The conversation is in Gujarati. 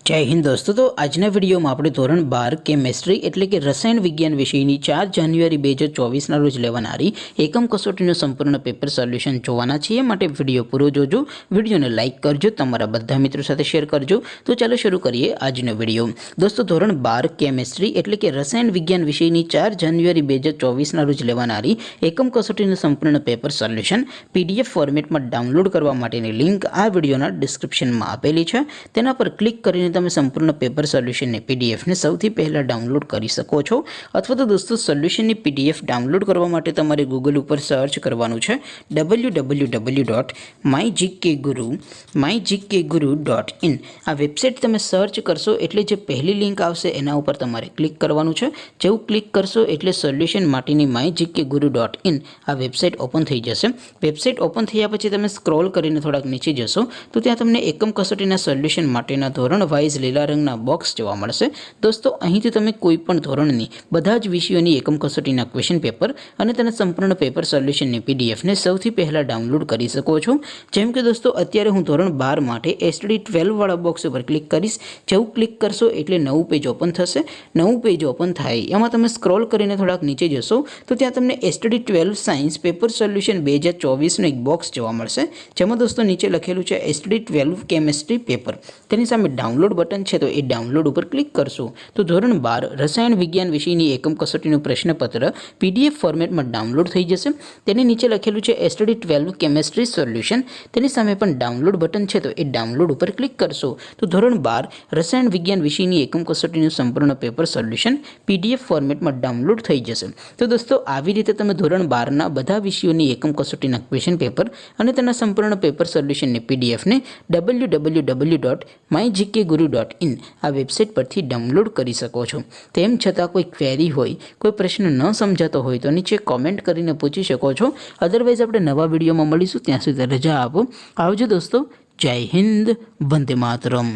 जय हिंद दोस्तों। तो आजना वीडियो में આપણે ધોરણ 12 કેમેસ્ટ્રી એટલે કે રસાયણ વિજ્ઞાન વિષયની 4 જાન્યુઆરી 2024 ના રોજ લેવાનારી એકમ કસોટીનું સંપૂર્ણ પેપર સોલ્યુશન જોવાના છીએ। માટે વિડિયો પૂરો જોજો, વિડિયોને લાઈક કરજો, તમારા બધા મિત્રો સાથે શેર કરજો। તો ચાલો શરૂ કરીએ આજનો વિડિયો। દોસ્તો ધોરણ 12 કેમેસ્ટ્રી એટલે કે રસાયણ વિજ્ઞાન વિષયની 4 જાન્યુઆરી 2024 ના રોજ લેવાનારી એકમ કસોટીનું સંપૂર્ણ પેપર સોલ્યુશન PDF ફોર્મેટમાં ડાઉનલોડ કરવા માટેની લિંક આ વિડિયોના ડિસ્ક્રિપ્શનમાં આપેલી છે। તેના પર ક્લિક કરીને તમે સંપૂર્ણ પેપર સોલ્યુશનની PDF ને સૌથી પહેલા ડાઉનલોડ કરી શકો છો। અથવા તો દોસ્તો સોલ્યુશનની PDF ડાઉનલોડ કરવા માટે તમારે ગૂગલ ઉપર સર્ચ કરવાનું છે www.mygkguru.in। આ વેબસાઇટ તમે સર્ચ કરશો એટલે જે પહેલી લિંક આવશે એના ઉપર તમારે ક્લિક કરવાનું છે। જેવું ક્લિક કરશો એટલે સોલ્યુશન માટેની mygkguru.in આ વેબસાઇટ ઓપન થઈ જશે। વેબસાઇટ ઓપન થયા પછી તમે સ્ક્રોલ કરીને થોડાક નીચે જશો તો ત્યાં તમને એકમ કસોટીના સોલ્યુશન માટેના ધોરણ વાઇઝ લીલા રંગના બોક્સ જોવા મળશે। દોસ્તો અહીંથી તમે કોઈ પણ ધોરણની બધા જ વિષયોની એકમ કસોટીના ક્વેશ્ચન પેપર અને તેના સંપૂર્ણ પેપર સોલ્યુશનની PDF ને સૌથી પહેલા ડાઉનલોડ કરી શકો છો। જેમ કે દોસ્તો અત્યારે હું ધોરણ 12 માટે STD 12 વાળા બોક્સ ઉપર ક્લિક કરીશ। જેવું ક્લિક કરશો એટલે નવું પેજ ઓપન થશે। નવું પેજ ઓપન થાય એમાં તમે સ્ક્રોલ કરીને થોડાક નીચે જશો તો ત્યાં તમને STD 12 સાયન્સ પેપર સોલ્યુશન 2024નું એક બોક્સ જોવા મળશે, જેમાં દોસ્તો નીચે લખેલું છે STD 12 કેમેસ્ટ્રી પેપર। તેની સામે ડાઉનલોડ બટન છે તો એ ડાઉનલોડ ઉપર ક્લિક કરશો તો ધોરણ 12 રસાયણ વિજ્ઞાન વિષયની એકમ કસોટીનું પ્રશ્નપત્ર PDF ફોર્મેટમાં ડાઉનલોડ થઈ જશે। તેની નીચે લખેલું છે STD 12 કેમેસ્ટ્રી સોલ્યુશન, તેની સામે પણ ડાઉનલોડ બટન છે તો એ ડાઉનલોડ ઉપર ક્લિક કરશો તો ધોરણ 12 રસાયણ વિજ્ઞાન વિષયની એકમ કસોટીનું સંપૂર્ણ પેપર સોલ્યુશન PDF ફોર્મેટમાં ડાઉનલોડ થઈ જશે। તો દોસ્તો આવી રીતે તમે ધોરણ 12ના બધા વિષયોની એકમ કસોટીના ક્વેશ્ચન પેપર અને તેના સંપૂર્ણ પેપર સોલ્યુશનની PDF ને www.mygkguru.in આ વેબસાઇટ પરથી ડાઉનલોડ કરી શકો છો। તેમ છતાં કોઈ ક્વેરી હોય, કોઈ પ્રશ્ન ન સમજાતો હોય તો નીચે કોમેન્ટ કરીને પૂછી શકો છો। અધરવાઇઝ આપણે નવા વિડીયોમાં મળીશું, ત્યાં સુધી રજા આપો। આવજો દોસ્તો। જય હિન્દ, વંદે માતરમ।